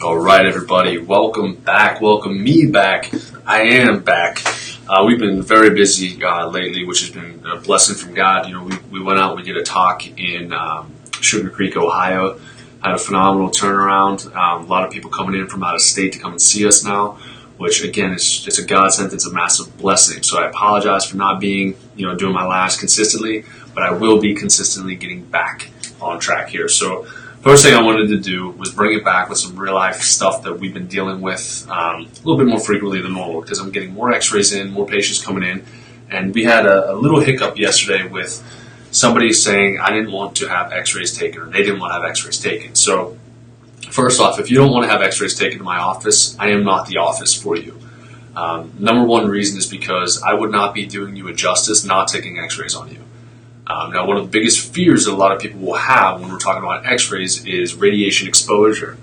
All right, everybody, welcome back. Welcome me back. I am back. We've been very busy lately, which has been a blessing from God. We went out, we did a talk in Sugar Creek, Ohio. Had a phenomenal turnaround. A lot of people coming in from out of state to come and see us now, which again, it's a godsend. It's a massive blessing. So I apologize for not being, doing my lives consistently, but I will be consistently getting back on track here. So first thing I wanted to do was bring it back with some real life stuff that we've been dealing with a little bit more frequently than normal because I'm getting more x-rays in, more patients coming in. And we had a little hiccup yesterday with somebody saying I didn't want to have x-rays taken or they didn't want to have x-rays taken. So first off, if you don't want to have x-rays taken in my office, I am not the office for you. Number one reason is because I would not be doing you a justice not taking x-rays on you. Now, one of the biggest fears that a lot of people will have when we're talking about x-rays is radiation exposure.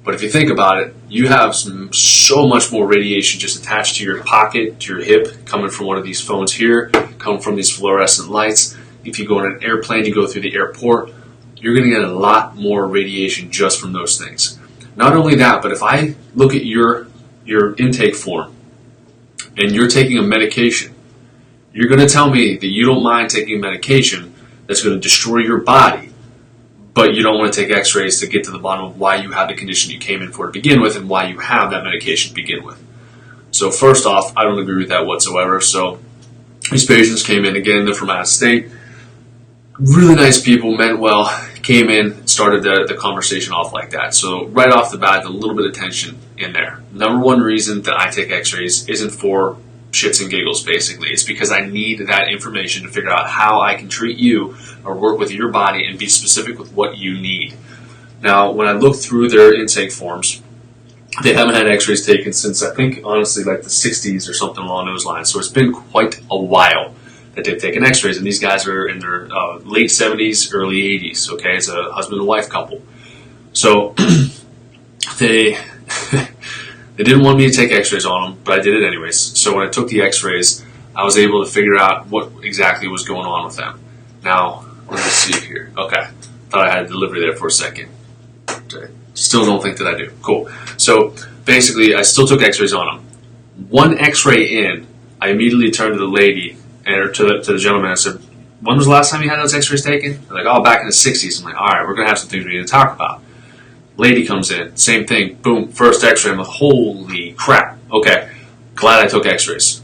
But if you think about it, you have so much more radiation just attached to your pocket, to your hip, coming from one of these phones here, coming from these fluorescent lights. If you go on an airplane, you go through the airport, you're going to get a lot more radiation just from those things. Not only that, but if I look at your intake form and you're taking a medication, you're going to tell me that you don't mind taking a medication that's going to destroy your body, but you don't want to take x-rays to get to the bottom of why you have the condition you came in for to begin with and why you have that medication to begin with. So first off, I don't agree with that whatsoever. So these patients came in, again, they're from out of state. Really nice people, meant well, came in, started the conversation off like that. So right off the bat, a little bit of tension in there. Number one reason that I take x-rays isn't for shits and giggles, basically. It's because I need that information to figure out how I can treat you or work with your body and be specific with what you need. Now, when I look through their intake forms, they haven't had x-rays taken since, I think, honestly, like the 60s or something along those lines. So it's been quite a while that they've taken x-rays. And these guys are in their late 70s, early 80s, okay? It's a husband and wife couple. So they didn't want me to take x-rays on them, but I did it anyways. So when I took the x-rays, I was able to figure out what exactly was going on with them. Now, let me see here. Okay. Thought I had a delivery there for a second. Still don't think that I do. Cool. So basically, I still took x-rays on them. One x-ray in, I immediately turned to the lady, or to the gentleman, and said, when was the last time you had those x-rays taken? They're like, oh, back in the 60s. I'm like, all right, we're going to have some things we need to talk about. Lady comes in, same thing, boom, first x-ray. I'm like, holy crap. Okay, glad I took x-rays.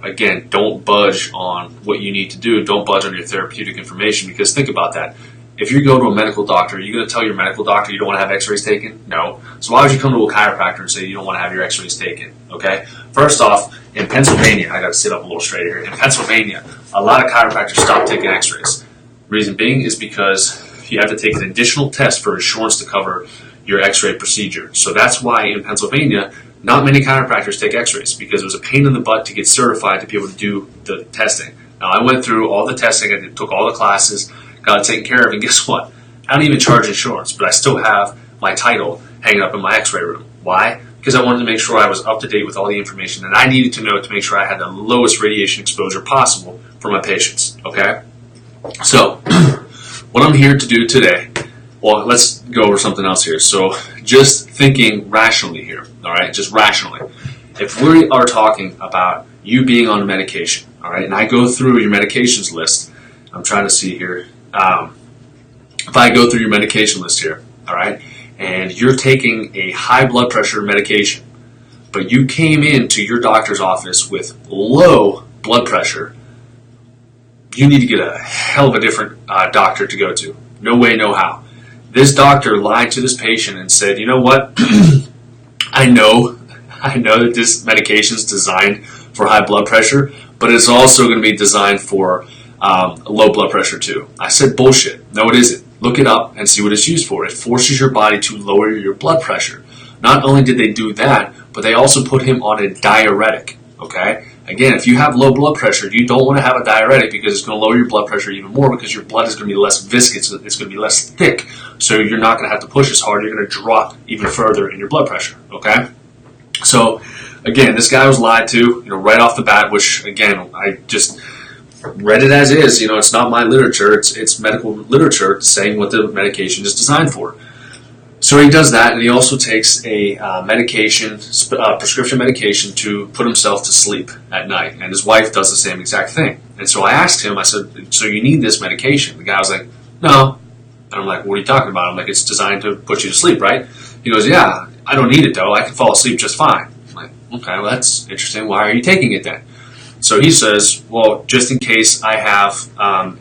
Again, don't budge on what you need to do. Don't budge on your therapeutic information because think about that. If you go to a medical doctor, are you going to tell your medical doctor you don't want to have x-rays taken? No. So why would you come to a chiropractor and say you don't want to have your x-rays taken? Okay? First off, in Pennsylvania, I got to sit up a little straight here. In Pennsylvania, a lot of chiropractors stop taking x-rays. Reason being is because you have to take an additional test for insurance to cover your x-ray procedure. So that's why in Pennsylvania, not many chiropractors take x-rays because it was a pain in the butt to get certified to be able to do the testing. Now, I went through all the testing, I took all the classes, got it taken care of, and guess what? I don't even charge insurance, but I still have my title hanging up in my x-ray room. Why? Because I wanted to make sure I was up to date with all the information that I needed to know to make sure I had the lowest radiation exposure possible for my patients, okay? So, what I'm here to do today, well, let's go over something else here. So, just thinking rationally here, all right, just rationally. If we are talking about you being on medication, all right, and I go through your medications list, I'm trying to see here. If I go through your medication list here, all right, and you're taking a high blood pressure medication, but you came into your doctor's office with low blood pressure, you need to get a hell of a different doctor to go to. No way, no how. This doctor lied to this patient and said, you know what, I know that this medication is designed for high blood pressure, but it's also going to be designed for low blood pressure too. I said bullshit. No, it isn't. Look it up and see what it's used for. It forces your body to lower your blood pressure. Not only did they do that, but they also put him on a diuretic. Okay? Again, if you have low blood pressure, you don't want to have a diuretic because it's going to lower your blood pressure even more because your blood is going to be less viscous, it's going to be less thick, so you're not going to have to push as hard, you're going to drop even further in your blood pressure, okay? So, again, this guy was lied to, right off the bat, which, again, I just read it as is, it's not my literature, it's medical literature saying what the medication is designed for. So he does that, and he also takes a prescription medication to put himself to sleep at night. And his wife does the same exact thing. And so I asked him, I said, so you need this medication? The guy was like, no. And I'm like, what are you talking about? I'm like, it's designed to put you to sleep, right? He goes, yeah, I don't need it though. I can fall asleep just fine. I'm like, okay, well that's interesting. Why are you taking it then? So he says, well, just in case I have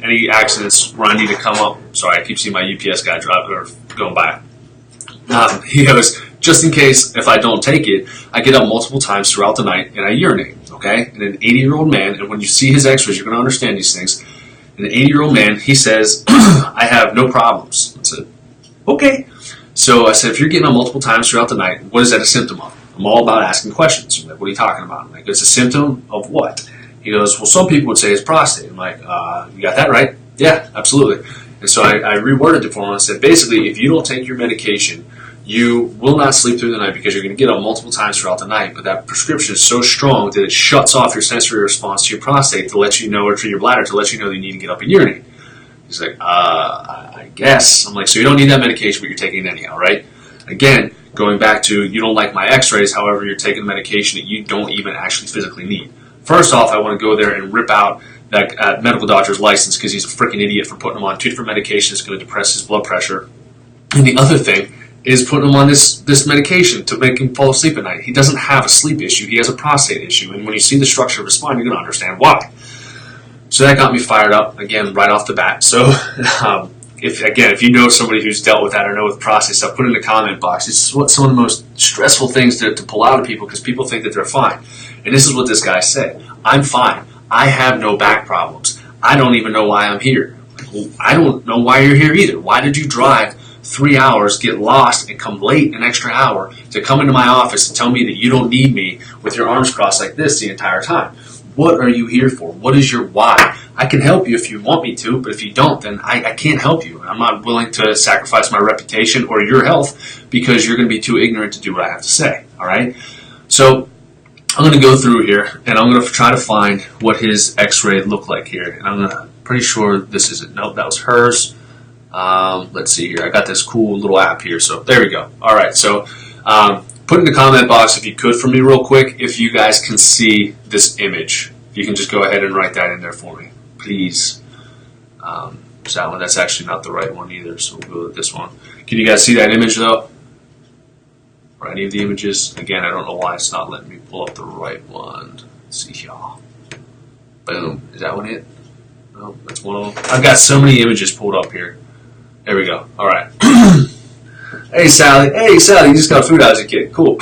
any accidents where I need to come up. Sorry, I keep seeing my UPS guy driving or going by. He goes, just in case if I don't take it, I get up multiple times throughout the night and I urinate, okay? And an 80-year-old man, and when you see his x-rays, you're going to understand these things. And an 80-year-old man, he says, I have no problems. I said, okay. So I said, if you're getting up multiple times throughout the night, what is that a symptom of? I'm all about asking questions. I'm like, what are you talking about? I'm like, it's a symptom of what? He goes, well, some people would say it's prostate. I'm like, you got that right? Yeah, absolutely. And so I reworded it for him and said, basically, if you don't take your medication, you will not sleep through the night because you're going to get up multiple times throughout the night. But that prescription is so strong that it shuts off your sensory response to your prostate to let you know, or to your bladder to let you know that you need to get up and urinate. He's like, I guess. I'm like, so you don't need that medication, but you're taking it anyhow, right? Again, going back to you don't like my x-rays, however, you're taking medication that you don't even actually physically need. First off, I want to go there and rip out that medical doctor's license because he's a freaking idiot for putting him on 2 different medications that's going to depress his blood pressure. And the other thing is putting him on this medication to make him fall asleep at night. He doesn't have a sleep issue. He has a prostate issue. And when you see the structure of his spine, you're going to understand why. So that got me fired up, again, right off the bat. So if you know somebody who's dealt with that or know with prostate stuff, put it in the comment box. It's some of the most stressful things to pull out of people because people think that they're fine. And this is what this guy said. I'm fine. I have no back problems. I don't even know why I'm here. I don't know why you're here either. Why did you drive 3 hours, get lost, and come late an extra hour to come into my office and tell me that you don't need me with your arms crossed like this the entire time? What are you here for? What is your why? I can help you if you want me to, but if you don't, then I can't help you. I'm not willing to sacrifice my reputation or your health because you're going to be too ignorant to do what I have to say, all right? So I'm going to go through here, and I'm going to try to find what his x-ray looked like here. And I'm pretty sure this is it. Nope, that was hers. Let's see here. I got this cool little app here, so there we go. All right, so put in the comment box if you could for me real quick if you guys can see this image. If you can just go ahead and write that in there for me, please. So that one, that's actually not the right one either, so we'll go with this one. Can you guys see that image though? Or any of the images? Again, I don't know why it's not letting me pull up the right one. Let's see here. Boom. Is that one it? No, that's one of them. I've got so many images pulled up here. There we go. All right. Hey, Sally. Hey, Sally, you just got food out as a kid. Cool.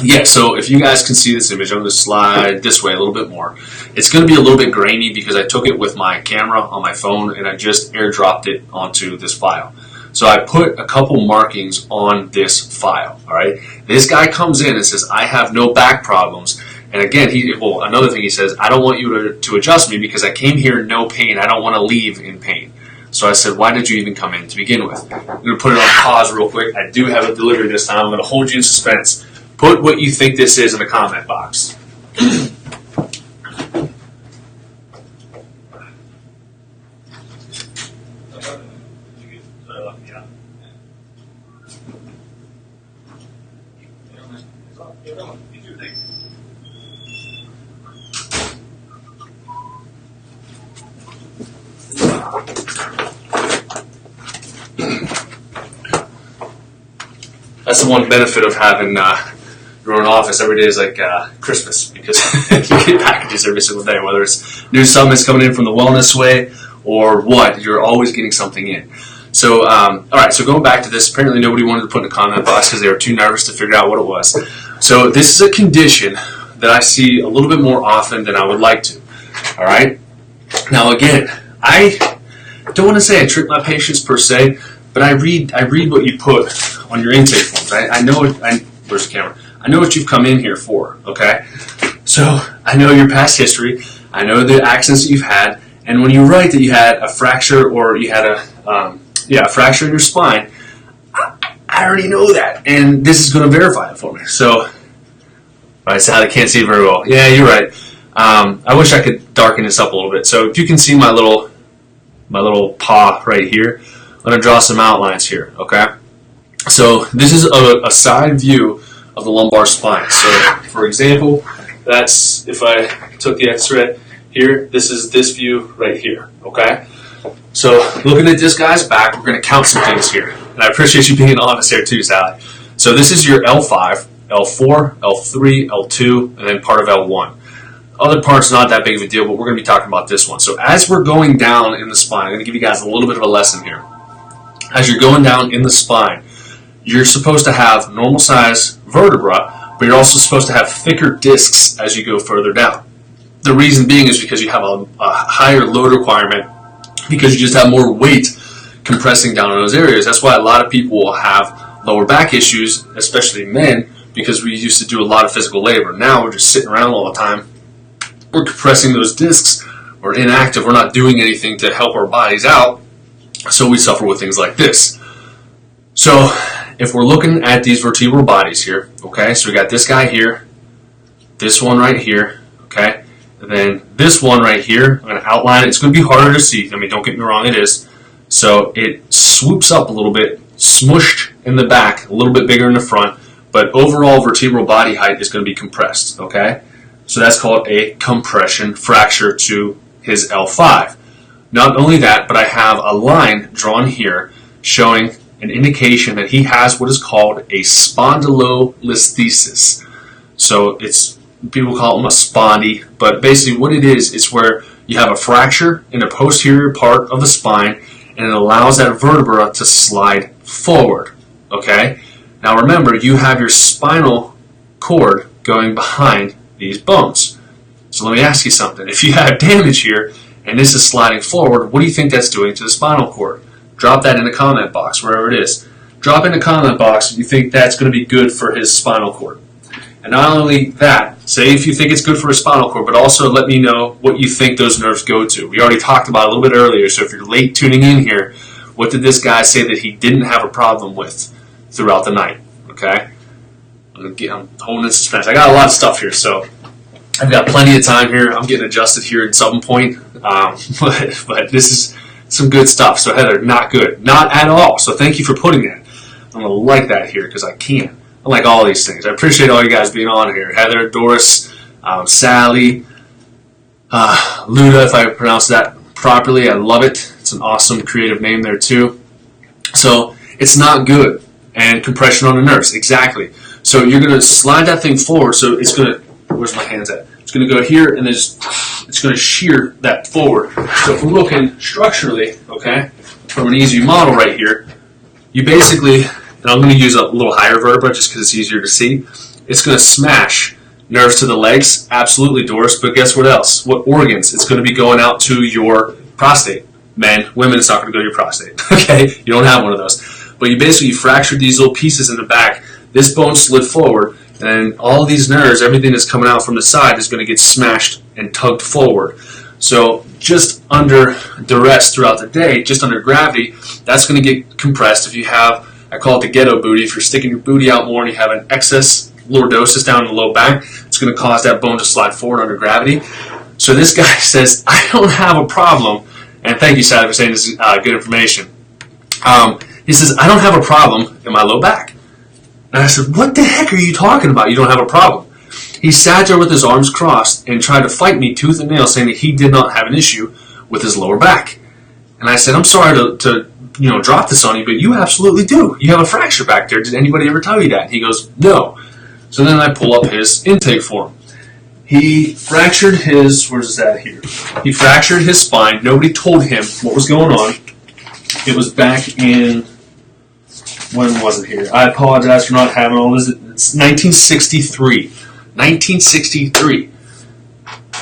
Yeah, so if you guys can see this image, I'm going to slide this way a little bit more. It's going to be a little bit grainy because I took it with my camera on my phone and I just airdropped it onto this file. So I put a couple markings on this file, all right? This guy comes in and says, I have no back problems. And again, another thing he says, I don't want you to adjust me because I came here in no pain. I don't want to leave in pain. So I said, why did you even come in to begin with? I'm going to put it on pause real quick. I do have a delivery this time. I'm going to hold you in suspense. Put what you think this is in the comment box. That's the one benefit of having your own office. Every day is like Christmas because you get packages every single day, whether it's new supplements coming in from the Wellness Way or what, you're always getting something in. So, all right, so going back to this, apparently nobody wanted to put in the comment box because they were too nervous to figure out what it was. So this is a condition that I see a little bit more often than I would like to, all right? Now, again, I don't want to say I trick my patients per se, but I read what you put on your intake forms. I know where's the camera? I know what you've come in here for, okay? So I know your past history. I know the accidents that you've had. And when you write that you had a fracture or you had a fracture in your spine, I already know that. And this is going to verify it for me. So, right, Sally can't see it very well. Yeah, you're right. I wish I could darken this up a little bit. So if you can see my little paw right here, I'm going to draw some outlines here, okay? So this is a side view of the lumbar spine. So, for example, that's, if I took the x-ray here, this is this view right here, okay? So looking at this guy's back, we're going to count some things here. And I appreciate you being honest here too, Sally. So this is your L5, L4, L3, L2, and then part of L1. Other parts not that big of a deal, but we're going to be talking about this one. So as we're going down in the spine, I'm going to give you guys a little bit of a lesson here. As you're going down in the spine, you're supposed to have normal size vertebra, but you're also supposed to have thicker discs as you go further down. The reason being is because you have a higher load requirement, because you just have more weight compressing down in those areas. That's why a lot of people will have lower back issues, especially men, because we used to do a lot of physical labor. Now we're just sitting around all the time. We're compressing those discs. We're inactive. We're not doing anything to help our bodies out. So we suffer with things like this. So if we're looking at these vertebral bodies here, okay, so we got this guy here, this one right here, okay, and then this one right here. I'm going to outline it. It's going to be harder to see. I mean, don't get me wrong, it is. So it swoops up a little bit, smushed in the back, a little bit bigger in the front, but overall vertebral body height is going to be compressed, okay? So that's called a compression fracture to his L5. Not only that, but I have a line drawn here showing an indication that he has what is called a spondylolisthesis. So it's, people call them a spondy, but basically what it is, it's where you have a fracture in the posterior part of the spine, and it allows that vertebra to slide forward, okay? Now remember, you have your spinal cord going behind these bones. So let me ask you something. If you have damage here, and this is sliding forward, what do you think that's doing to the spinal cord? Drop that in the comment box, wherever it is. Drop in the comment box if you think that's going to be good for his spinal cord. And not only that, say if you think it's good for his spinal cord, but also let me know what you think those nerves go to. We already talked about it a little bit earlier, so if you're late tuning in here, what did this guy say that he didn't have a problem with throughout the night? Okay? I'm holding in suspense. I got a lot of stuff here, so I've got plenty of time here. I'm getting adjusted here at some point, but this is some good stuff. So Heather, not good. Not at all. So thank you for putting that. I'm going to like that here because I can. I like all these things. I appreciate all you guys being on here. Heather, Doris, Sally, Luda, if I pronounce that properly. I love it. It's an awesome creative name there too. So it's not good. And compression on the nerves, exactly. So you're going to slide that thing forward. So it's going to, where's my hands at? It's going to go here and then it's going to shear that forward. So if we're looking structurally, okay, from an easy model right here, you basically, and I'm going to use a little higher vertebra just because it's easier to see, it's going to smash nerves to the legs, absolutely, Doris, but guess what else? What organs? It's going to be going out to your prostate. Men, women, it's not going to go to your prostate, okay? You don't have one of those. But you basically fractured these little pieces in the back. This bone slid forward, and all of these nerves, everything that's coming out from the side is going to get smashed and tugged forward. So just under duress throughout the day, just under gravity, that's going to get compressed. If you have, I call it the ghetto booty, if you're sticking your booty out more and you have an excess lordosis down in the low back, it's going to cause that bone to slide forward under gravity. So this guy says, I don't have a problem, and thank you, Sally, for saying this is good information. He says, I don't have a problem in my low back. And I said, what the heck are you talking about? You don't have a problem. He sat there with his arms crossed and tried to fight me tooth and nail, saying that he did not have an issue with his lower back. And I said, I'm sorry to drop this on you, but you absolutely do. You have a fracture back there. Did anybody ever tell you that? And he goes, no. So then I pull up his intake form. He fractured his, where's that here? He fractured his spine. Nobody told him what was going on. It was back in, when was it here? I apologize for not having all this. It's 1963. 1963.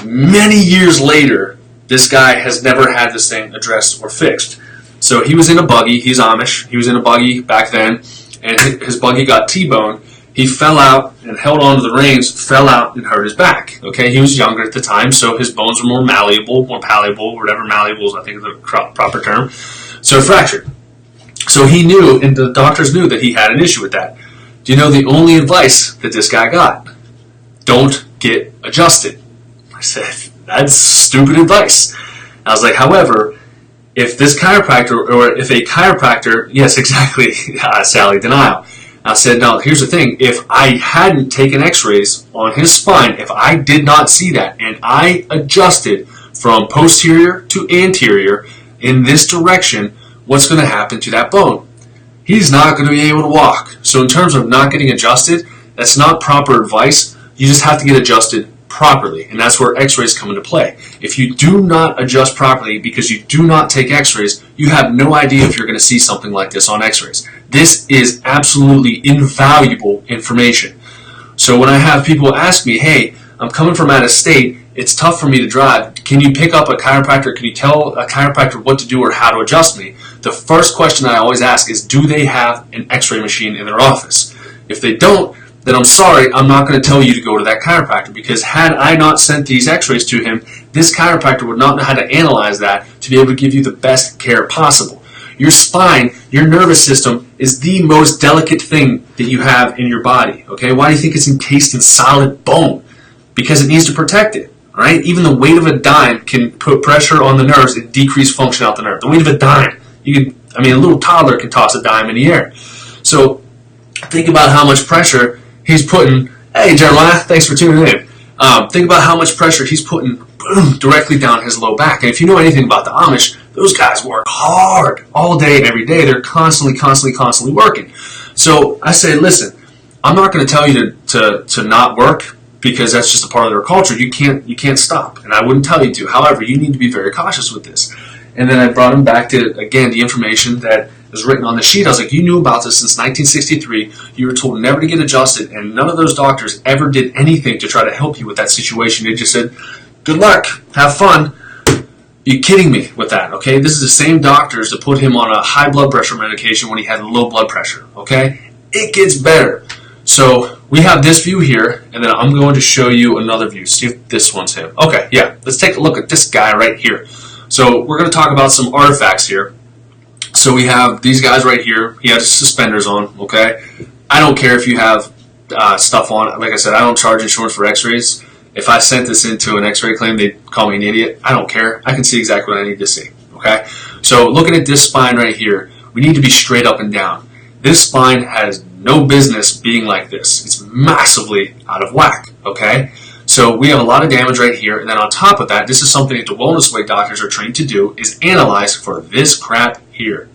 Many years later, this guy has never had this thing addressed or fixed. So he was in a buggy. He's Amish. He was in a buggy back then, and his buggy got T-boned. He fell out and held onto the reins, fell out and hurt his back. Okay, he was younger at the time, so his bones were more malleable, whatever malleable is, I think, is the proper term. So fractured. So he knew, and the doctors knew that he had an issue with that. Do you know the only advice that this guy got? Don't get adjusted. I said, that's stupid advice. I was like, however, if this chiropractor, or if a chiropractor, yes, exactly, Sally, denial. I said, now, here's the thing. If I hadn't taken x-rays on his spine, if I did not see that, and I adjusted from posterior to anterior in this direction, what's going to happen to that bone? He's not going to be able to walk. So in terms of not getting adjusted, that's not proper advice. You just have to get adjusted properly, and that's where x-rays come into play. If you do not adjust properly because you do not take x-rays, you have no idea if you're going to see something like this on x-rays. This is absolutely invaluable information. So when I have people ask me, hey, I'm coming from out of state, it's tough for me to drive, can you pick up a chiropractor, can you tell a chiropractor what to do or how to adjust me? The first question I always ask is, do they have an x-ray machine in their office? If they don't, then I'm sorry, I'm not going to tell you to go to that chiropractor, because had I not sent these x-rays to him, this chiropractor would not know how to analyze that to be able to give you the best care possible. Your spine, your nervous system, is the most delicate thing that you have in your body. Okay? Why do you think it's encased in solid bone? Because it needs to protect it. All right? Even the weight of a dime can put pressure on the nerves and decrease function out the nerve. The weight of a dime. A little toddler can toss a dime in the air. So think about how much pressure he's putting. Hey, Jeremiah, thanks for tuning in. Think about how much pressure he's putting directly down his low back. And if you know anything about the Amish, those guys work hard all day and every day. They're constantly working. So I say, listen, I'm not going to tell you to not work, because that's just a part of their culture. You can't stop, and I wouldn't tell you to. However, you need to be very cautious with this. And then I brought him back to, again, the information that was written on the sheet. I was like, you knew about this since 1963. You were told never to get adjusted, and none of those doctors ever did anything to try to help you with that situation. They just said, good luck, have fun. You're kidding me with that, okay? This is the same doctors that put him on a high blood pressure medication when he had low blood pressure, okay? It gets better. So we have this view here, and then I'm going to show you another view. See if this one's him. Okay, yeah, let's take a look at this guy right here. So we're going to talk about some artifacts here. So we have these guys right here. He has suspenders on, okay? I don't care if you have stuff on. Like I said, I don't charge insurance for x-rays. If I sent this into an x-ray claim, they'd call me an idiot. I don't care. I can see exactly what I need to see, okay? So looking at this spine right here, we need to be straight up and down. This spine has no business being like this. It's massively out of whack, okay? So we have a lot of damage right here, and then on top of that, this is something that the Wellness Way doctors are trained to do, is analyze for this crap here,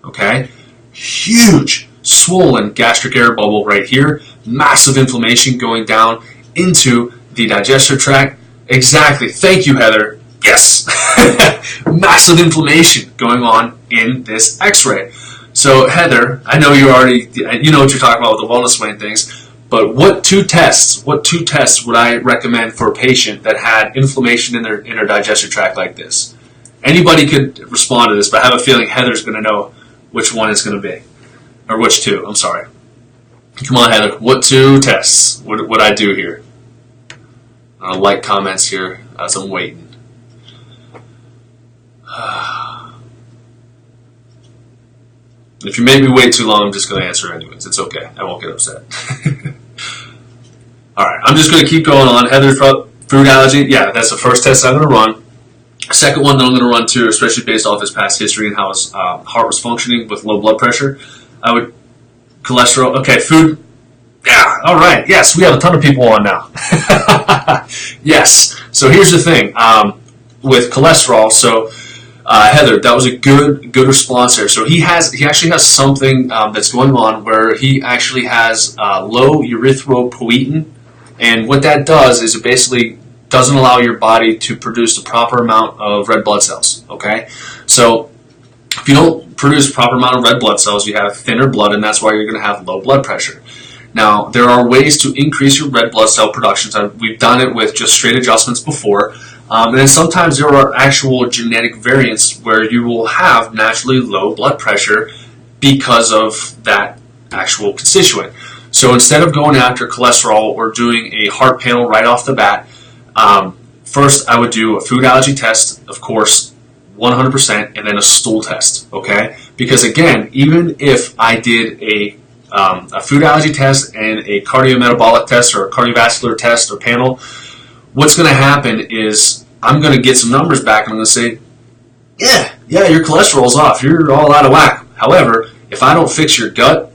okay? Huge swollen gastric air bubble right here, massive inflammation going down into the digestive tract. Exactly. Thank you, Heather. Yes. Massive inflammation going on in this x-ray. So, Heather, I know you know what you're talking about with the Wellness Way and things, but what two tests would I recommend for a patient that had inflammation in their digestive tract like this? Anybody could respond to this, but I have a feeling Heather's going to know which one it's going to be. Or which two, I'm sorry. Come on, Heather. What two tests would I do here? Like comments here as I'm waiting. If you made me wait too long, I'm just going to answer anyways. It's okay. I won't get upset. All right. I'm just going to keep going on. Heather's food allergy. Yeah, that's the first test I'm going to run. Second one that I'm going to run too, especially based off his past history and how his heart was functioning with low blood pressure. Cholesterol. Okay, food. Yeah, all right. Yes, we have a ton of people on now. Yes. So here's the thing with cholesterol. So Heather, that was a good response there. So he actually has something that's going on where he actually has low erythropoietin, and what that does is it basically doesn't allow your body to produce the proper amount of red blood cells. Okay, so if you don't produce the proper amount of red blood cells, you have thinner blood, and that's why you're going to have low blood pressure. Now, there are ways to increase your red blood cell production. We've done it with just straight adjustments before. And then sometimes there are actual genetic variants where you will have naturally low blood pressure because of that actual constituent. So instead of going after cholesterol or doing a heart panel right off the bat, first I would do a food allergy test, of course, 100%, and then a stool test, okay? Because again, even if I did a food allergy test and a cardiometabolic test or a cardiovascular test or panel, what's going to happen is I'm going to get some numbers back and I'm going to say, yeah, your cholesterol's off. You're all out of whack. However, if I don't fix your gut,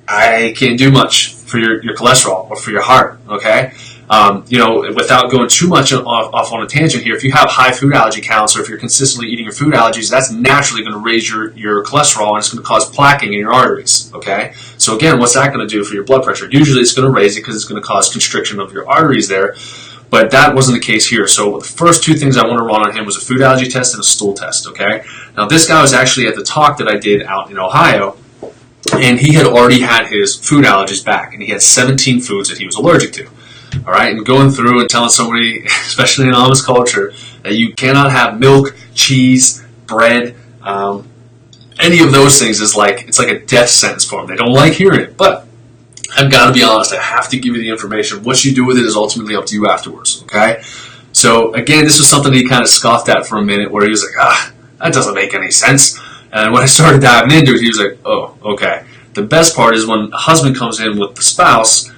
I can't do much for your cholesterol or for your heart, okay? Without going too much off on a tangent here, if you have high food allergy counts or if you're consistently eating your food allergies, that's naturally going to raise your cholesterol and it's going to cause plaquing in your arteries, okay? So again, what's that going to do for your blood pressure? Usually it's going to raise it because it's going to cause constriction of your arteries there, but that wasn't the case here. So the first two things I want to run on him was a food allergy test and a stool test, okay? Now this guy was actually at the talk that I did out in Ohio, and he had already had his food allergies back, and he had 17 foods that he was allergic to. All right, and going through and telling somebody, especially in Amish culture, that you cannot have milk, cheese, bread, any of those things is it's like a death sentence for them. They don't like hearing it, but I've got to be honest. I have to give you the information. What you do with it is ultimately up to you afterwards. Okay, so again, this was something he kind of scoffed at for a minute, where he was like, that doesn't make any sense. And when I started diving into it, he was like, oh, okay. The best part is when a husband comes in with the spouse,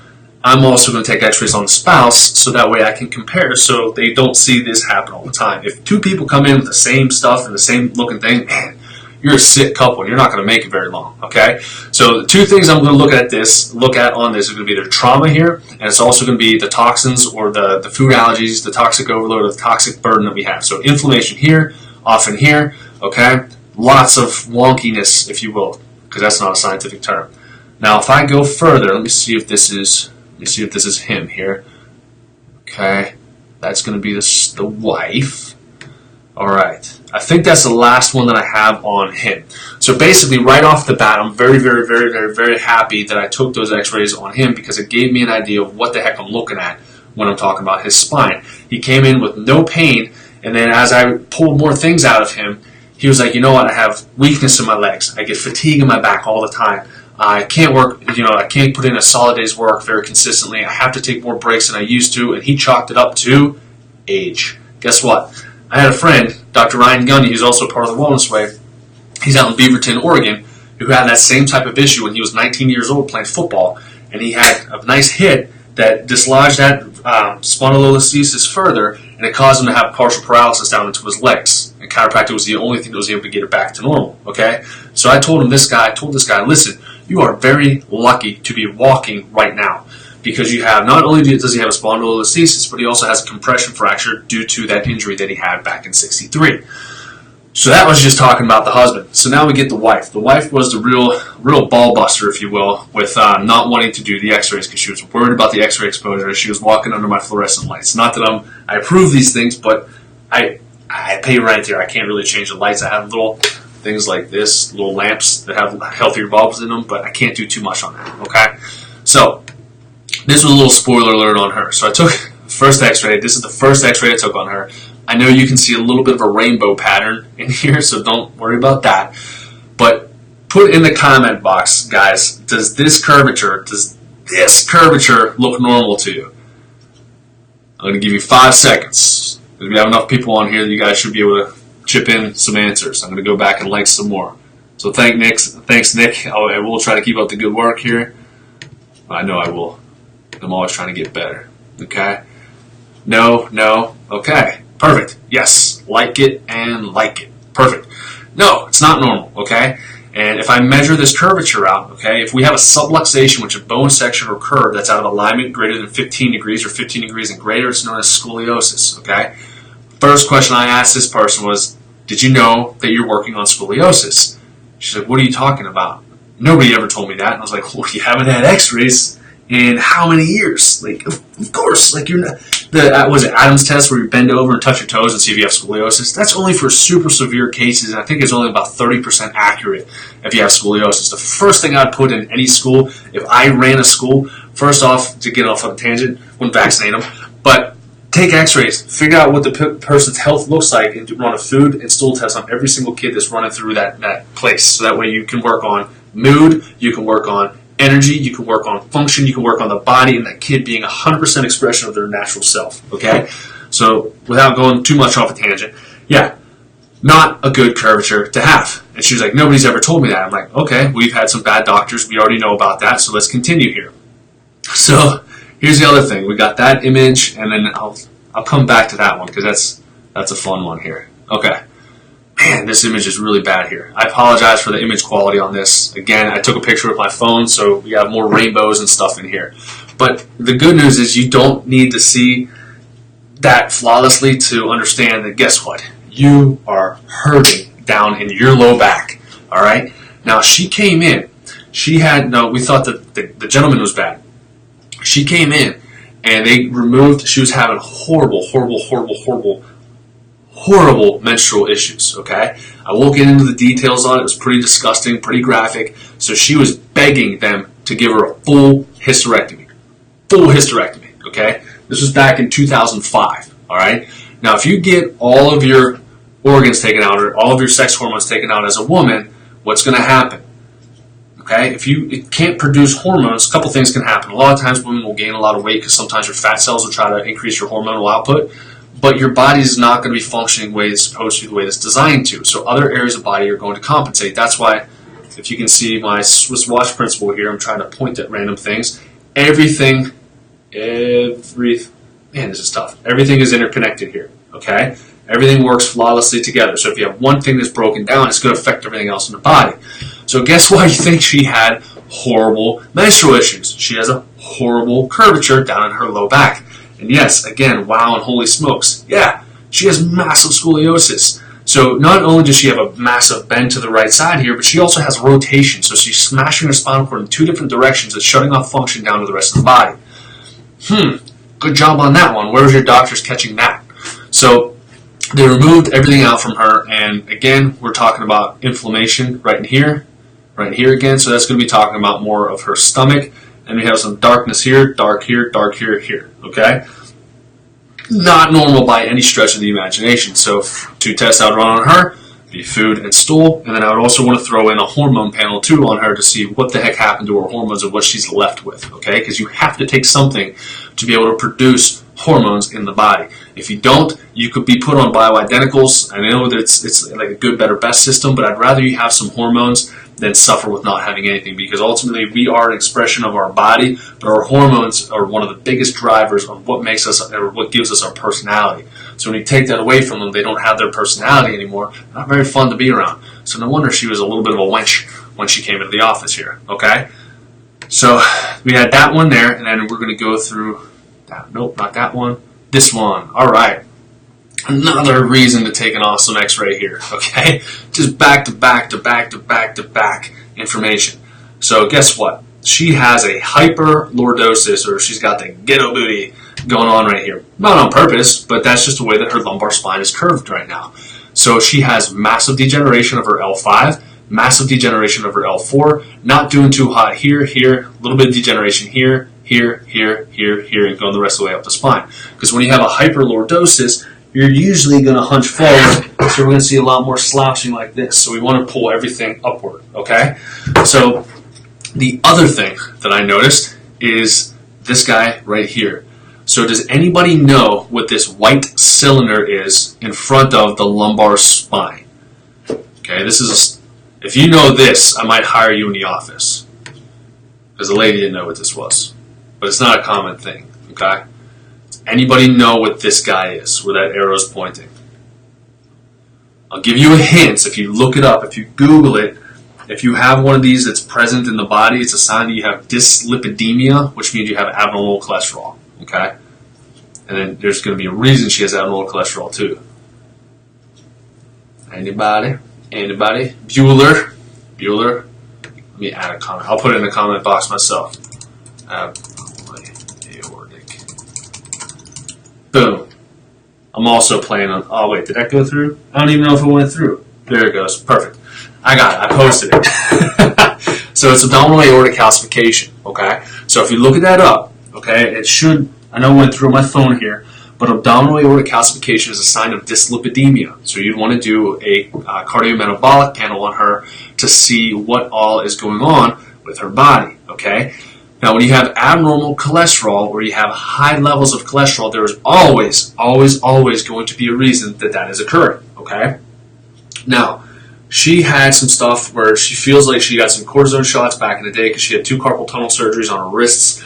I'm also going to take x-rays on the spouse so that way I can compare so they don't see this happen all the time. If two people come in with the same stuff and the same looking thing, man, you're a sick couple and you're not going to make it very long, okay? So the two things I'm going to look at on this is going to be their trauma here, and it's also going to be the toxins or the food allergies, the toxic overload, the toxic burden that we have. So inflammation here, often here, okay? Lots of wonkiness, if you will, because that's not a scientific term. Now, if I go further, let me see if this is him here. Okay, that's going to be the wife. All right, I think that's the last one that I have on him. So basically, right off the bat, I'm very, very, very, very, very happy that I took those x-rays on him because it gave me an idea of what the heck I'm looking at when I'm talking about his spine. He came in with no pain, and then as I pulled more things out of him, he was like, you know what, I have weakness in my legs. I get fatigue in my back all the time. I can't work, I can't put in a solid day's work very consistently. I have to take more breaks than I used to, and he chalked it up to age. Guess what? I had a friend, Dr. Ryan Gundy, who's also part of the Wellness Way. He's out in Beaverton, Oregon, who had that same type of issue when he was 19 years old playing football, and he had a nice hit that dislodged that spondylolisthesis further, and it caused him to have partial paralysis down into his legs. And chiropractic was the only thing that was able to get it back to normal. Okay, so I told this guy, listen, you are very lucky to be walking right now because you have not only does he have a spondylolisthesis, but he also has a compression fracture due to that injury that he had back in '63. So that was just talking about the husband. So now we get the wife. The wife was the real ball buster, if you will, with not wanting to do the x-rays because she was worried about the x-ray exposure as she was walking under my fluorescent lights. Not that I approve these things, but I pay rent here. I can't really change the lights. I have little things like this, little lamps that have healthier bulbs in them, but I can't do too much on that, okay? So this was a little spoiler alert on her. So I took the first x-ray. This is the first x-ray I took on her. I know you can see a little bit of a rainbow pattern in here, so don't worry about that. But put in the comment box, guys, does this curvature look normal to you? I'm going to give you 5 seconds. Because we have enough people on here that you guys should be able to chip in some answers. I'm going to go back and like some more. So thanks, Nick. I will try to keep up the good work here. I know I will. I'm always trying to get better. Okay? No. Okay. Perfect. Yes. Like it and like it. Perfect. No, it's not normal. Okay? And if I measure this curvature out, okay, if we have a subluxation, which is a bone section or curve that's out of alignment greater than 15 degrees or 15 degrees and greater, it's known as scoliosis. Okay? First question I asked this person was, did you know that you're working on scoliosis? She's like, what are you talking about? Nobody ever told me that. And I was like, well, you haven't had x-rays in how many years? Like, of course. Like, you're not. Was it Adam's test where you bend over and touch your toes and see if you have scoliosis? That's only for super severe cases, and I think it's only about 30% accurate if you have scoliosis. The first thing I'd put in any school, if I ran a school, first off, to get off on a tangent, wouldn't vaccinate them, but take x-rays, figure out what the person's health looks like, and run a food and stool test on every single kid that's running through that place. So that way you can work on mood, you can work on energy, you can work on function, you can work on the body, and that kid being 100% expression of their natural self, okay? So without going too much off a tangent, yeah, not a good curvature to have. And she was like, nobody's ever told me that. I'm like, okay, we've had some bad doctors, we already know about that, so let's continue here. So here's the other thing. We got that image, and then I'll come back to that one because that's a fun one here. Okay. man, this image is really bad here. I apologize for the image quality on this. Again, I took a picture with my phone, so we have more rainbows and stuff in here. But the good news is you don't need to see that flawlessly to understand that, guess what? You are hurting down in your low back. All right? Now, she came in. We thought that the gentleman was bad. She came in, and she was having horrible menstrual issues, okay? I won't get into the details on it. It was pretty disgusting, pretty graphic. So she was begging them to give her a full hysterectomy. Full hysterectomy, okay? This was back in 2005, all right? Now, if you get all of your organs taken out or all of your sex hormones taken out as a woman, what's going to happen? Okay, if you can't produce hormones, a couple things can happen. A lot of times women will gain a lot of weight because sometimes your fat cells will try to increase your hormonal output, but your body is not going to be functioning the way it's supposed to, the way it's designed to. So other areas of the body are going to compensate. That's why, if you can see my Swiss watch principle here, I'm trying to point at random things. Everything is tough. Everything is interconnected here, okay? Everything works flawlessly together. So if you have one thing that's broken down, it's going to affect everything else in the body. So guess why you think she had horrible menstrual issues? She has a horrible curvature down in her low back. And yes, again, wow and holy smokes. Yeah, she has massive scoliosis. So not only does she have a massive bend to the right side here, but she also has rotation. So she's smashing her spinal cord in two different directions. It's shutting off function down to the rest of the body. Good job on that one. Where was your doctors catching that? So they removed everything out from her. And again, we're talking about inflammation right in here. Right here again, so that's going to be talking about more of her stomach, and we have some darkness here, dark here, here, okay? Not normal by any stretch of the imagination. So 2 tests I would run on her, be food and stool, and then I would also want to throw in a hormone panel too on her to see what the heck happened to her hormones and what she's left with, okay? Because you have to take something to be able to produce hormones in the body. If you don't, you could be put on bioidenticals. I know that it's like a good, better, best system, but I'd rather you have some hormones than suffer with not having anything, because ultimately we are an expression of our body, but our hormones are one of the biggest drivers of what makes us, or what gives us our personality. So when you take that away from them, they don't have their personality anymore. Not very fun to be around. So no wonder she was a little bit of a wench when she came into the office here, okay? So we had that one there, and then we're going to go through that. Nope, not that one. This one. All right. Another reason to take an awesome x-ray here, okay? Just back to back information. So guess what? She has a hyperlordosis, or she's got the ghetto booty going on right here. Not on purpose, but that's just the way that her lumbar spine is curved right now. So she has massive degeneration of her L5, massive degeneration of her L4, not doing too hot here, a little bit of degeneration here, and going the rest of the way up the spine. Because when you have a hyperlordosis, you're usually going to hunch forward, so we're going to see a lot more slouching like this. So we want to pull everything upward, okay? So the other thing that I noticed is this guy right here. So does anybody know what this white cylinder is in front of the lumbar spine? Okay, if you know this, I might hire you in the office, because the lady didn't know what this was. But it's not a common thing, okay? Anybody know what this guy is, where that arrow is pointing? I'll give you a hint. If you look it up, if you Google it, if you have one of these that's present in the body, it's a sign that you have dyslipidemia, which means you have abnormal cholesterol, okay? And then there's going to be a reason she has abnormal cholesterol too. Anybody? Bueller? Let me add a comment. I'll put it in the comment box myself. Boom. I'm also playing on... Oh, wait. Did that go through? I don't even know if it went through. There it goes. Perfect. I got it. I posted it. So it's abdominal aortic calcification, okay? So if you look at that up, okay, it should... I know it went through my phone here, but abdominal aortic calcification is a sign of dyslipidemia. So you'd want to do a cardiometabolic panel on her to see what all is going on with her body, okay? Now, when you have abnormal cholesterol, or you have high levels of cholesterol, there is always going to be a reason that is occurring, okay? Now, she had some stuff where she feels like she got some cortisone shots back in the day because she had 2 carpal tunnel surgeries on her wrists.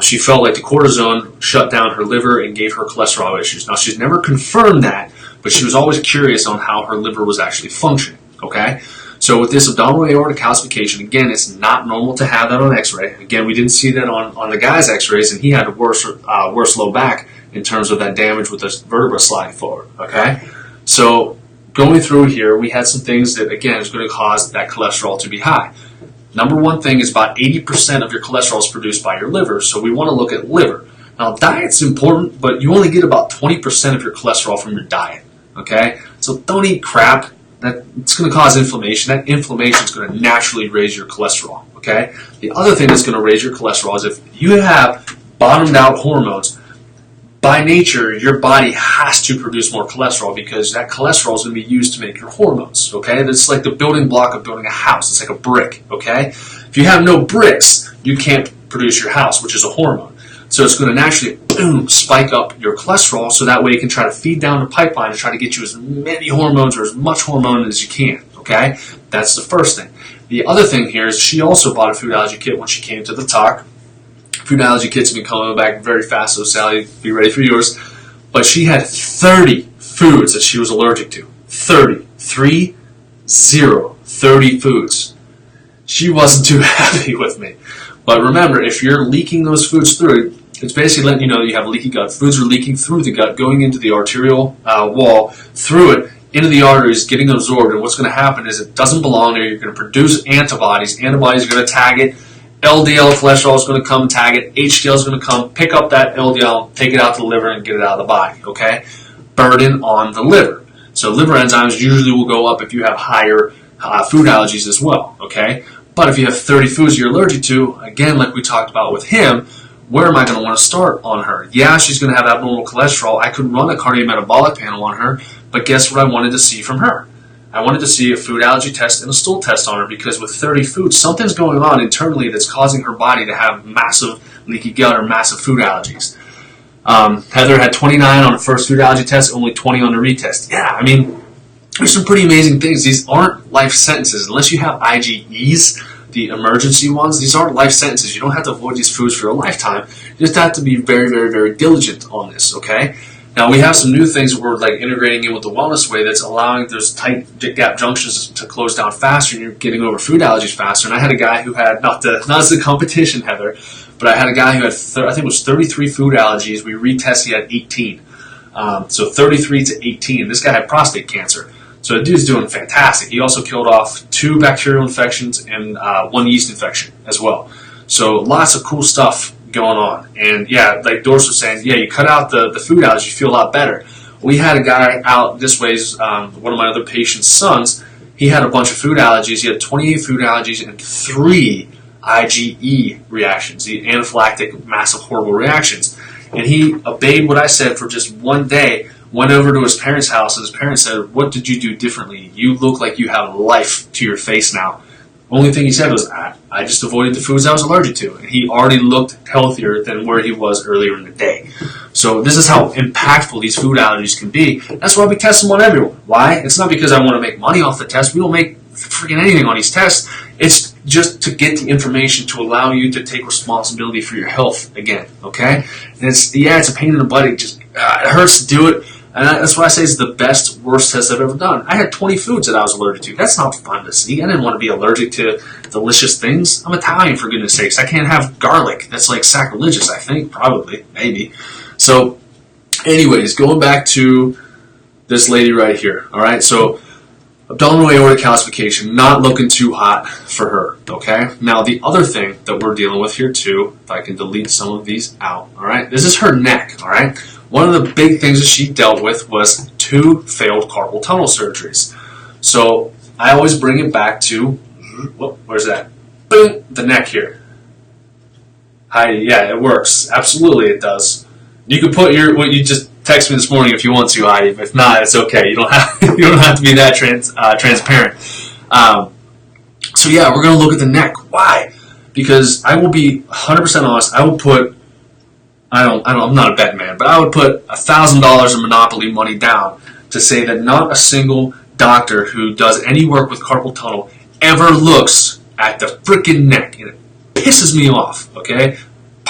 She felt like the cortisone shut down her liver and gave her cholesterol issues. Now, she's never confirmed that, but she was always curious on how her liver was actually functioning, okay? So with this abdominal aortic calcification, again, it's not normal to have that on x-ray. Again, we didn't see that on the guy's x-rays, and he had a worse low back in terms of that damage with the vertebra sliding forward, okay? So going through here, we had some things that, again, is going to cause that cholesterol to be high. Number one thing is about 80% of your cholesterol is produced by your liver, so we want to look at liver. Now, diet's important, but you only get about 20% of your cholesterol from your diet, okay? So don't eat crap. It's going to cause inflammation. That inflammation is going to naturally raise your cholesterol, okay? The other thing that's going to raise your cholesterol is if you have bottomed out hormones, by nature, your body has to produce more cholesterol because that cholesterol is going to be used to make your hormones, okay? It's like the building block of building a house. It's like a brick, okay? If you have no bricks, you can't produce your house, which is a hormone. So it's going to naturally, boom, spike up your cholesterol so that way it can try to feed down the pipeline and try to get you as many hormones or as much hormone as you can, okay? That's the first thing. The other thing here is she also bought a food allergy kit when she came to the talk. Food allergy kits have been coming back very fast, so Sally, be ready for yours. But she had 30 foods that she was allergic to. 30. 30 foods. She wasn't too happy with me. But remember, if you're leaking those foods through, it's basically letting you know that you have leaky gut. Foods are leaking through the gut, going into the arterial wall, through it, into the arteries, getting absorbed. And what's going to happen is it doesn't belong there. You're going to produce antibodies. Antibodies are going to tag it. LDL cholesterol is going to come tag it. HDL is going to come pick up that LDL, take it out to the liver, and get it out of the body, okay? Burden on the liver. So liver enzymes usually will go up if you have higher food allergies as well, okay? But if you have 30 foods you're allergic to, again, like we talked about with him, where am I going to want to start on her? Yeah, she's going to have abnormal cholesterol. I could run a cardiometabolic panel on her, but guess what I wanted to see from her? I wanted to see a food allergy test and a stool test on her because with 30 foods, something's going on internally that's causing her body to have massive leaky gut or massive food allergies. Heather had 29 on the first food allergy test, only 20 on the retest. Yeah, I mean, there's some pretty amazing things. These aren't life sentences. Unless you have IgEs, the emergency ones, these aren't life sentences. You don't have to avoid these foods for a lifetime. You just have to be very, very, very diligent on this, okay? Now, we have some new things that we're like integrating in with the Wellness Way that's allowing those tight gap junctions to close down faster and you're getting over food allergies faster. And I had a guy who had, not as a competition, Heather, but I had a guy who had, I think it was 33 food allergies. We retested, he had 18. So 33 to 18. This guy had prostate cancer. So the dude's doing fantastic. He also killed off 2 bacterial infections and 1 yeast infection as well. So lots of cool stuff going on. And yeah, like Doris was saying, yeah, you cut out the food allergies, you feel a lot better. We had a guy out this way, one of my other patients' sons, he had a bunch of food allergies. He had 28 food allergies and 3 IgE reactions, the anaphylactic massive horrible reactions. And he obeyed what I said for just one day, went over to his parents' house, and his parents said, "What did you do differently? You look like you have life to your face now." Only thing he said was, I just avoided the foods I was allergic to. And he already looked healthier than where he was earlier in the day. So this is how impactful these food allergies can be. That's why we test them on everyone. Why? It's not because I want to make money off the test. We don't make freaking anything on these tests. It's just to get the information to allow you to take responsibility for your health again, okay? And it's a pain in the butt. It hurts to do it. And that's why I say it's the best, worst test I've ever done. I had 20 foods that I was allergic to. That's not fun to see. I didn't want to be allergic to delicious things. I'm Italian, for goodness sakes. I can't have garlic. That's like sacrilegious, I think. Probably. Maybe. So, anyways, going back to this lady right here. All right? So, abdominal aortic calcification, not looking too hot for her. Okay? Now, the other thing that we're dealing with here, too, if I can delete some of these out. All right? This is her neck. All right? One of the big things that she dealt with was 2 failed carpal tunnel surgeries. So I always bring it back to, where's that? Boom, the neck here. Heidi, yeah, it works. Absolutely it does. You can put what you just text me this morning if you want to, Heidi. If not, it's okay. You don't have to be that transparent. So yeah, we're going to look at the neck. Why? Because I will be 100% honest. I will put, I'm not a betting man, but I would put $1,000 of Monopoly money down to say that not a single doctor who does any work with carpal tunnel ever looks at the freaking neck. And it pisses me off, okay?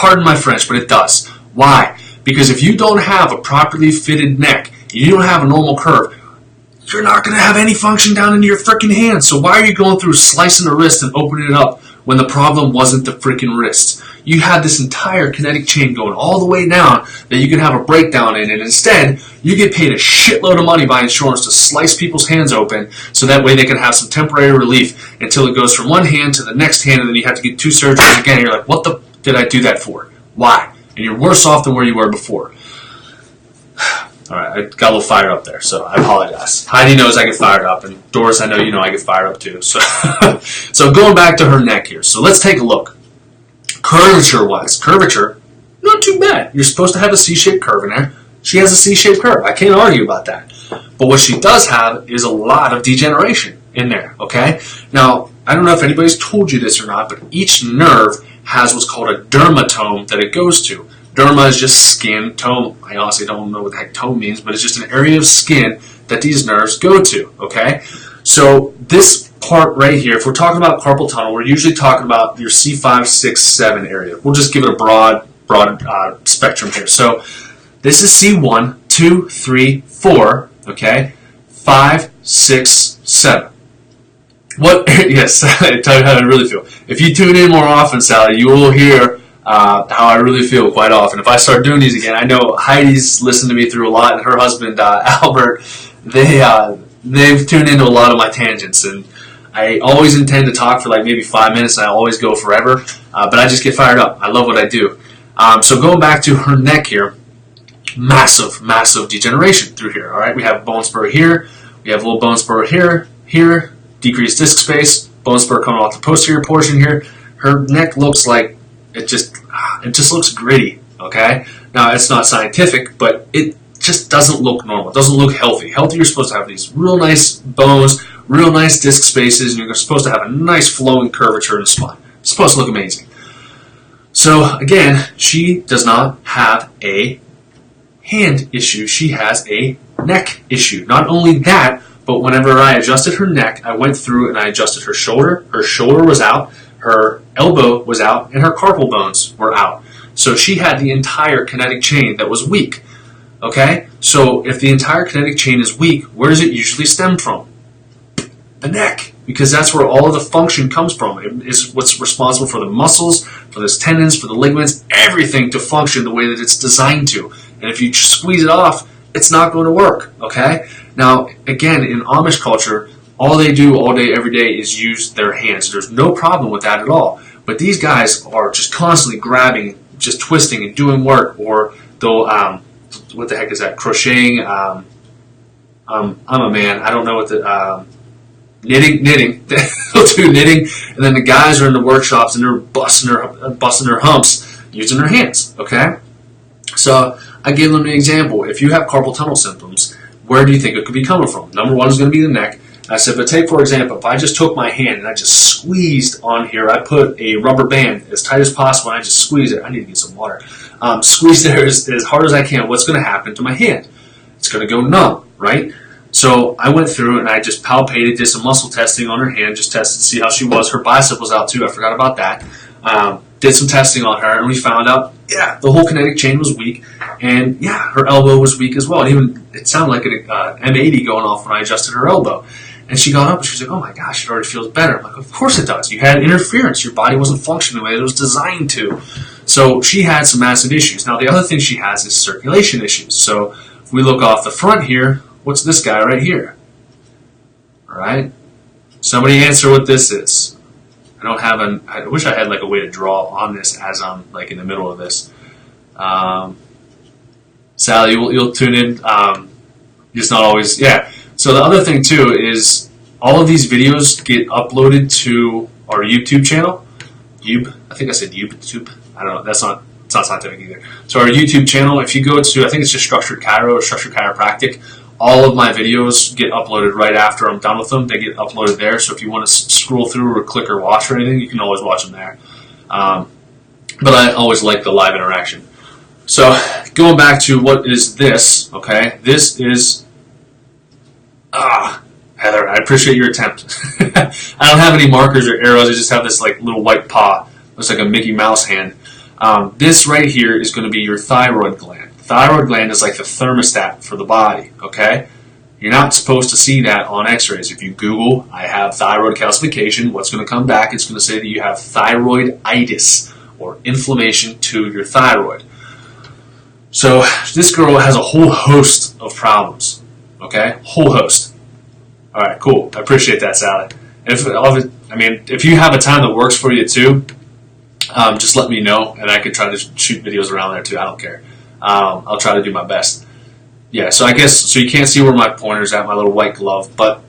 Pardon my French, but it does. Why? Because if you don't have a properly fitted neck, you don't have a normal curve, you're not going to have any function down into your freaking hand. So why are you going through slicing the wrist and opening it up when the problem wasn't the freaking wrist? You had this entire kinetic chain going all the way down that you can have a breakdown in, and instead you get paid a shitload of money by insurance to slice people's hands open so that way they can have some temporary relief until it goes from one hand to the next hand, and then you have to get 2 surgeries again. You're like, what the did I do that for? Why? And you're worse off than where you were before. All right, I got a little fired up there, so I apologize. Heidi knows I get fired up, and Doris, I know you know I get fired up too. So, so going back to her neck here. So let's take a look. Curvature-wise, curvature, not too bad. You're supposed to have a C-shaped curve in there. She has a C-shaped curve. I can't argue about that. But what she does have is a lot of degeneration in there, okay? Now, I don't know if anybody's told you this or not, but each nerve has what's called a dermatome that it goes to. Derma is just skin. Tome, I honestly don't know what the heck tome means, but it's just an area of skin that these nerves go to, okay? So this part right here, if we're talking about carpal tunnel, we're usually talking about your C5, 6, 7 area. We'll just give it a broad spectrum here. So this is C1, 2, 3, 4, okay? 5, 6, 7. What? Yes, I tell you how I really feel. If you tune in more often, Sally, you will hear how I really feel quite often. If I start doing these again, I know Heidi's listened to me through a lot, and her husband, Albert, they've tuned into a lot of my tangents, and I always intend to talk for like maybe 5 minutes, and I always go forever, but I just get fired up. I love what I do. So going back to her neck here, massive degeneration through here, all right? We have bone spur here, we have a little bone spur here, decreased disc space, bone spur coming off the posterior portion here. Her neck looks like it just looks gritty, okay? Now, it's not scientific, but it just doesn't look normal. It doesn't look healthy. Healthy, you're supposed to have these real nice bones, real nice disc spaces, and you're supposed to have a nice flowing curvature in the spine. It's supposed to look amazing. So, again, she does not have a hand issue. She has a neck issue. Not only that, but whenever I adjusted her neck, I went through and I adjusted her shoulder. Her shoulder was out, her elbow was out, and her carpal bones were out. So she had the entire kinetic chain that was weak. Okay? So if the entire kinetic chain is weak, where does it usually stem from? The neck. Because that's where all of the function comes from. It is what's responsible for the muscles, for the tendons, for the ligaments, everything to function the way that it's designed to. And if you squeeze it off, it's not going to work. Okay? Now, again, in Amish culture, all they do all day, every day is use their hands. There's no problem with that at all. But these guys are just constantly grabbing, just twisting and doing work. Or they'll, what the heck is that? Crocheting. I'm a man. I don't know what the, knitting. They'll do knitting. And then the guys are in the workshops and they're busting their humps using their hands. Okay? So I gave them an example. If you have carpal tunnel symptoms, where do you think it could be coming from? Number one is going to be the neck. I said, but take, for example, if I just took my hand and I just squeezed on here, I put a rubber band as tight as possible and I just squeeze it. I need to get some water. Squeeze there as hard as I can. What's going to happen to my hand? It's going to go numb, right? So I went through and I just palpated, did some muscle testing on her hand, just tested to see how she was. Her bicep was out too. I forgot about that. Did some testing on her and we found out, yeah, the whole kinetic chain was weak. And yeah, her elbow was weak as well. And even it sounded like an M80 going off when I adjusted her elbow. And she got up and she was like, oh my gosh, it already feels better. I'm like, of course it does. You had interference. Your body wasn't functioning the way it was designed to. So she had some massive issues. Now, the other thing she has is circulation issues. So if we look off the front here, what's this guy right here? All right? Somebody answer what this is. I don't have I wish I had like a way to draw on this as I'm like in the middle of this. Sally, you'll tune in. Just not always, yeah. So the other thing too is all of these videos get uploaded to our YouTube channel. I think I said YouTube. I don't know. It's not scientific either. So our YouTube channel, if you go to, I think it's just Structured Chiro or Structured Chiropractic, all of my videos get uploaded right after I'm done with them. They get uploaded there. So if you want to scroll through or click or watch or anything, you can always watch them there. But I always like the live interaction. So going back to what is this, okay? This is, Heather, I appreciate your attempt. I don't have any markers or arrows. I just have this like little white paw. Looks like a Mickey Mouse hand. This right here is going to be your thyroid gland. The thyroid gland is like the thermostat for the body, okay? You're not supposed to see that on x-rays. If you Google, I have thyroid calcification, what's going to come back? It's going to say that you have thyroiditis, or inflammation to your thyroid. So this girl has a whole host of problems, okay? Whole host. All right, cool. I appreciate that, Sally. If you have a time that works for you too, just let me know, and I can try to shoot videos around there too. I don't care. I'll try to do my best. Yeah, so I guess, so you can't see where my pointer's at, my little white glove, but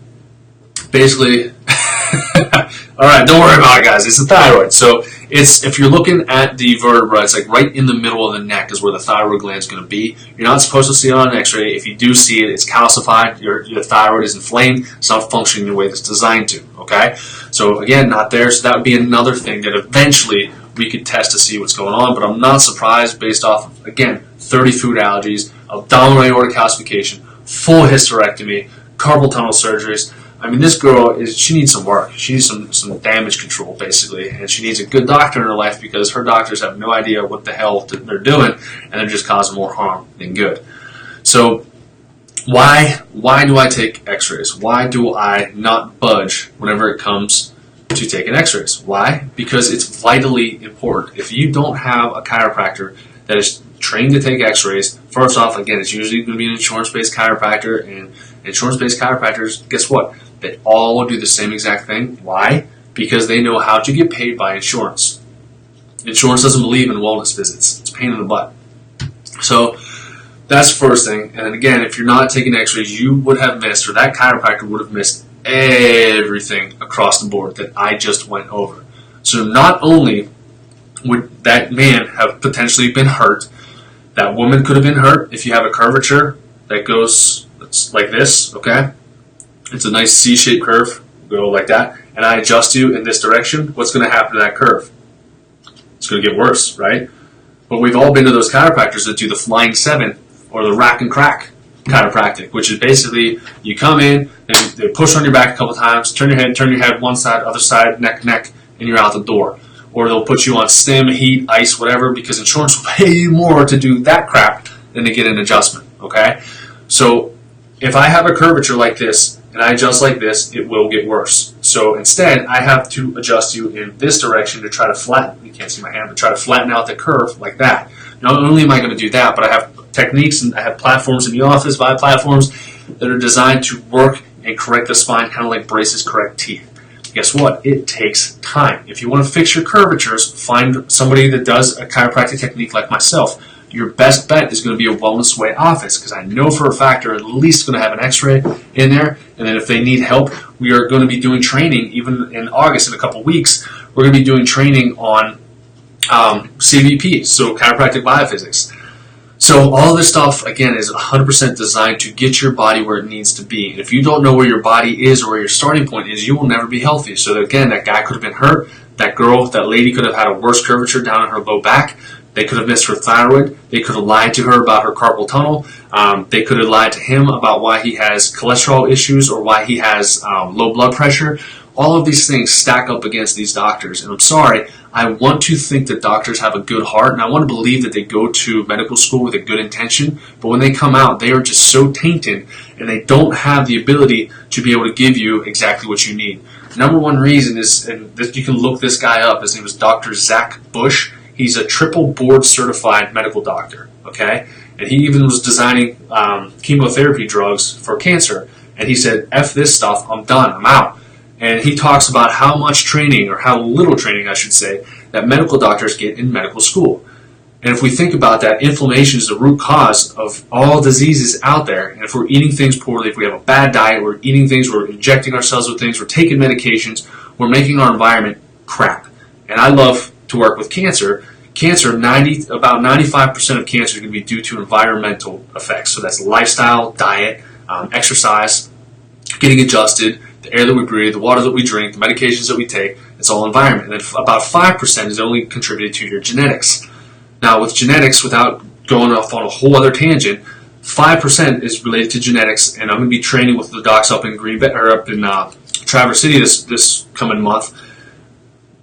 basically, all right, don't worry about it, guys. It's the thyroid. So if you're looking at the vertebra, it's like right in the middle of the neck is where the thyroid gland is going to be. You're not supposed to see it on an x-ray. If you do see it, it's calcified. Your thyroid is inflamed. It's not functioning the way it's designed to, okay? So again, not there. So that would be another thing that eventually we could test to see what's going on, but I'm not surprised based off of, again, 30 food allergies, abdominal aortic calcification, full hysterectomy, carpal tunnel surgeries. I mean, this girl, she needs some work. She needs some damage control, basically, and she needs a good doctor in her life because her doctors have no idea what the hell they're doing, and they're just causing more harm than good. So why do I take x-rays? Why do I not budge whenever it comes to taking x-rays? Why? Because it's vitally important. If you don't have a chiropractor that is trained to take x-rays, first off, again, it's usually going to be an insurance-based chiropractor, and insurance-based chiropractors, guess what? They all do the same exact thing. Why? Because they know how to get paid by insurance. Insurance doesn't believe in wellness visits. It's a pain in the butt. So that's the first thing. And again, if you're not taking x-rays, you would have missed, or that chiropractor would have missed everything across the board that I just went over. So not only would that man have potentially been hurt, that woman could have been hurt if you have a curvature that goes like this, okay? It's a nice C-shaped curve, go like that, and I adjust you in this direction, what's going to happen to that curve? It's going to get worse, right? But we've all been to those chiropractors that do the flying 7 or the rack and crack chiropractic, which is basically you come in, they push on your back a couple times, turn your head one side, other side, neck, and you're out the door. Or they'll put you on stim, heat, ice, whatever, because insurance will pay you more to do that crap than to get an adjustment, okay? So if I have a curvature like this and I adjust like this, it will get worse. So instead, I have to adjust you in this direction to try to flatten, you can't see my hand, but try to flatten out the curve like that. Not only am I going to do that, but I have techniques and I have platforms in the office, ViVE platforms, that are designed to work and correct the spine, kind of like braces correct teeth. Guess what? It takes time. If you want to fix your curvatures, find somebody that does a chiropractic technique like myself. Your best bet is going to be a Wellness Way office, because I know for a fact they're at least going to have an x-ray in there, and then if they need help, we are going to be doing training, even in August, in a couple weeks, we're going to be doing training on CBP, so chiropractic biophysics. So all this stuff, again, is 100% designed to get your body where it needs to be. And if you don't know where your body is or where your starting point is, you will never be healthy. So again, that guy could have been hurt. That girl, that lady could have had a worse curvature down in her low back. They could have missed her thyroid. They could have lied to her about her carpal tunnel. They could have lied to him about why he has cholesterol issues or why he has low blood pressure. All of these things stack up against these doctors. And I'm sorry, I want to think that doctors have a good heart, and I want to believe that they go to medical school with a good intention, but when they come out, they are just so tainted, and they don't have the ability to be able to give you exactly what you need. Number one reason is, and you can look this guy up, his name is Dr. Zach Bush. He's a triple board certified medical doctor, okay? And he even was designing chemotherapy drugs for cancer, and he said, F this stuff, I'm done, I'm out. And he talks about how much training, or how little training, I should say, that medical doctors get in medical school. And if we think about that, inflammation is the root cause of all diseases out there. And if we're eating things poorly, if we have a bad diet, we're eating things, we're injecting ourselves with things, we're taking medications, we're making our environment crap. And I love to work with cancer. Cancer, about 95% of cancer is going to be due to environmental effects. So that's lifestyle, diet, exercise, getting adjusted, the air that we breathe, the water that we drink, the medications that we take, it's all environment. And then about 5% is only contributed to your genetics. Now, with genetics, without going off on a whole other tangent, 5% is related to genetics, and I'm going to be training with the docs up in Green Bay, or up in Traverse City this coming month.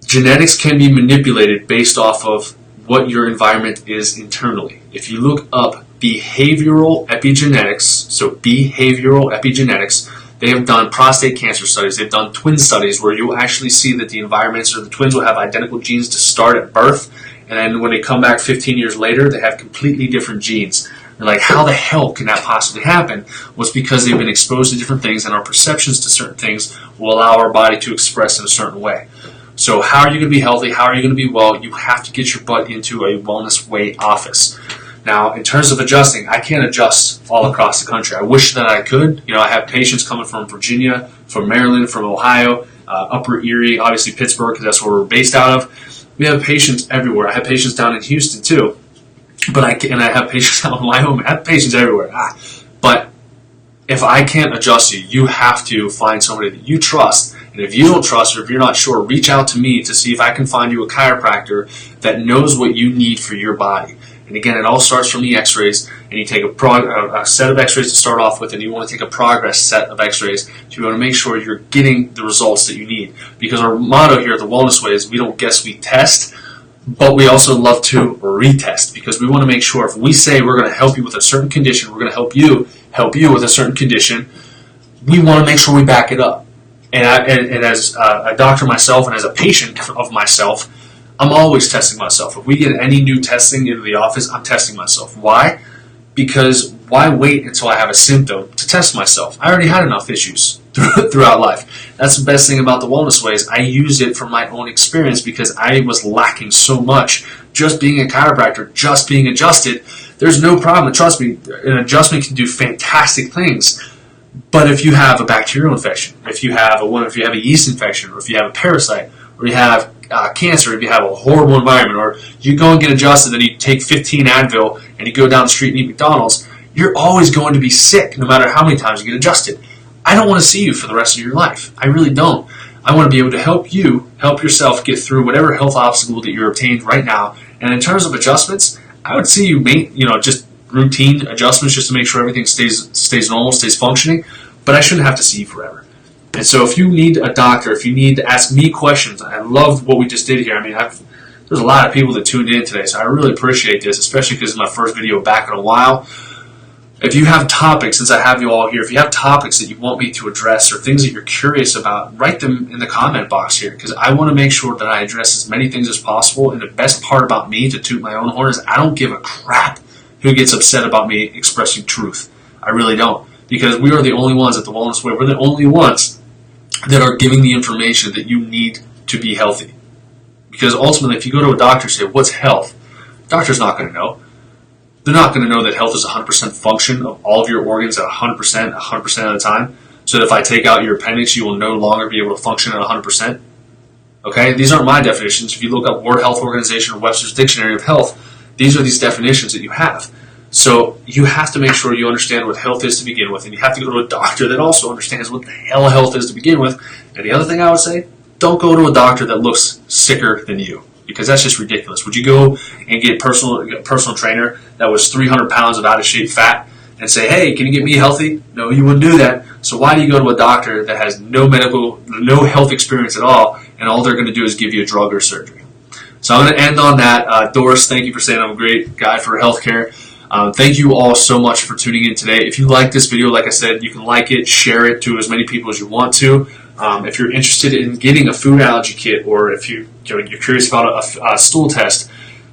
Genetics can be manipulated based off of what your environment is internally. If you look up behavioral epigenetics, so behavioral epigenetics, they have done prostate cancer studies, they've done twin studies where you'll actually see that the environments or the twins will have identical genes to start at birth, and then when they come back 15 years later, they have completely different genes. They're like, how the hell can that possibly happen? Well, it's because they've been exposed to different things, and our perceptions to certain things will allow our body to express in a certain way. So how are you going to be healthy? How are you going to be well? You have to get your butt into a Wellness Way office. Now, in terms of adjusting, I can't adjust all across the country. I wish that I could. You know, I have patients coming from Virginia, from Maryland, from Ohio, Upper Erie, obviously Pittsburgh, because that's where we're based out of. We have patients everywhere. I have patients down in Houston too, and I have patients out in Wyoming. I have patients everywhere. But if I can't adjust you, you have to find somebody that you trust. And if you don't trust or if you're not sure, reach out to me to see if I can find you a chiropractor that knows what you need for your body. And again, it all starts from the x-rays, and you take a set of x-rays to start off with, and you want to take a progress set of x-rays. So you want to make sure you're getting the results that you need. Because our motto here at the Wellness Way is we don't guess, we test, but we also love to retest, because we want to make sure if we say we're going to help you with a certain condition, we're going to help you with a certain condition, we want to make sure we back it up. And as a doctor myself and as a patient of myself, I'm always testing myself. If we get any new testing into the office, I'm testing myself. Why? Because why wait until I have a symptom to test myself? I already had enough issues throughout life. That's the best thing about the Wellness Way is I use it from my own experience because I was lacking so much. Just being a chiropractor, just being adjusted, there's no problem. Trust me, an adjustment can do fantastic things. But if you have a bacterial infection, if you have a yeast infection, or if you have a parasite, or you have cancer, if you have a horrible environment, or you go and get adjusted and you take 15 Advil and you go down the street and eat McDonald's, you're always going to be sick no matter how many times you get adjusted. I don't want to see you for the rest of your life. I really don't. I want to be able to help you, help yourself get through whatever health obstacle that you're obtained right now. And in terms of adjustments, I would see you make, just routine adjustments just to make sure everything stays normal, stays functioning. But I shouldn't have to see you forever. And so if you need a doctor, if you need to ask me questions, I love what we just did here. I mean, there's a lot of people that tuned in today, so I really appreciate this, especially because it's my first video back in a while. If you have topics, since I have you all here, if you have topics that you want me to address or things that you're curious about, write them in the comment box here, because I want to make sure that I address as many things as possible. And the best part about me, to toot my own horn, is I don't give a crap who gets upset about me expressing truth. I really don't, because we are the only ones at the Wellness Way. We're the only ones that are giving the information that you need to be healthy. Because ultimately, if you go to a doctor and say, what's health? The doctor's not going to know. They're not going to know that health is 100% function of all of your organs at 100% of the time. So that if I take out your appendix, you will no longer be able to function at 100%. Okay? These aren't my definitions. If you look up World Health Organization or Webster's Dictionary of Health, these are these definitions that you have. So you have to make sure you understand what health is to begin with, and you have to go to a doctor that also understands what the hell health is to begin with. And the other thing I would say, don't go to a doctor that looks sicker than you, because that's just ridiculous. Would you go and get a personal trainer that was 300 pounds of out-of-shape fat and say, hey, can you get me healthy? No, you wouldn't do that. So why do you go to a doctor that has no health experience at all, and all they're going to do is give you a drug or surgery? So I'm going to end on that. Doris, thank you for saying I'm a great guy for healthcare. Thank you all so much for tuning in today. If you like this video, like I said, you can like it, share it to as many people as you want to. If you're interested in getting a food allergy kit, or if you're curious about a stool test,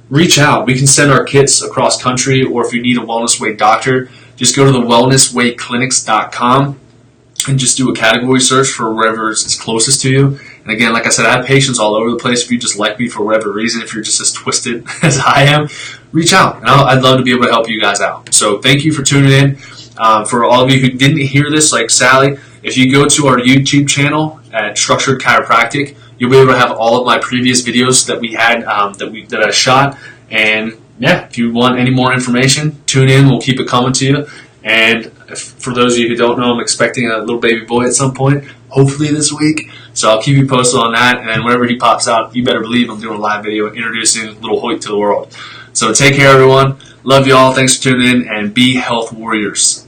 reach out. We can send our kits across country, or if you need a Wellness Way doctor, just go to the wellnesswayclinics.com and just do a category search for wherever is closest to you. And again, like I said, I have patients all over the place. If you just like me for whatever reason, if you're just as twisted as I am, reach out. And I'd love to be able to help you guys out. So thank you for tuning in. For all of you who didn't hear this, like Sally, if you go to our YouTube channel at Structured Chiropractic, you'll be able to have all of my previous videos that we had that I shot. And yeah, if you want any more information, tune in. We'll keep it coming to you. And for those of you who don't know, I'm expecting a little baby boy at some point, hopefully this week. So I'll keep you posted on that. And then whenever he pops out, you better believe I'm doing a live video introducing little Hoyt to the world. So take care, everyone. Love you all. Thanks for tuning in, and be health warriors.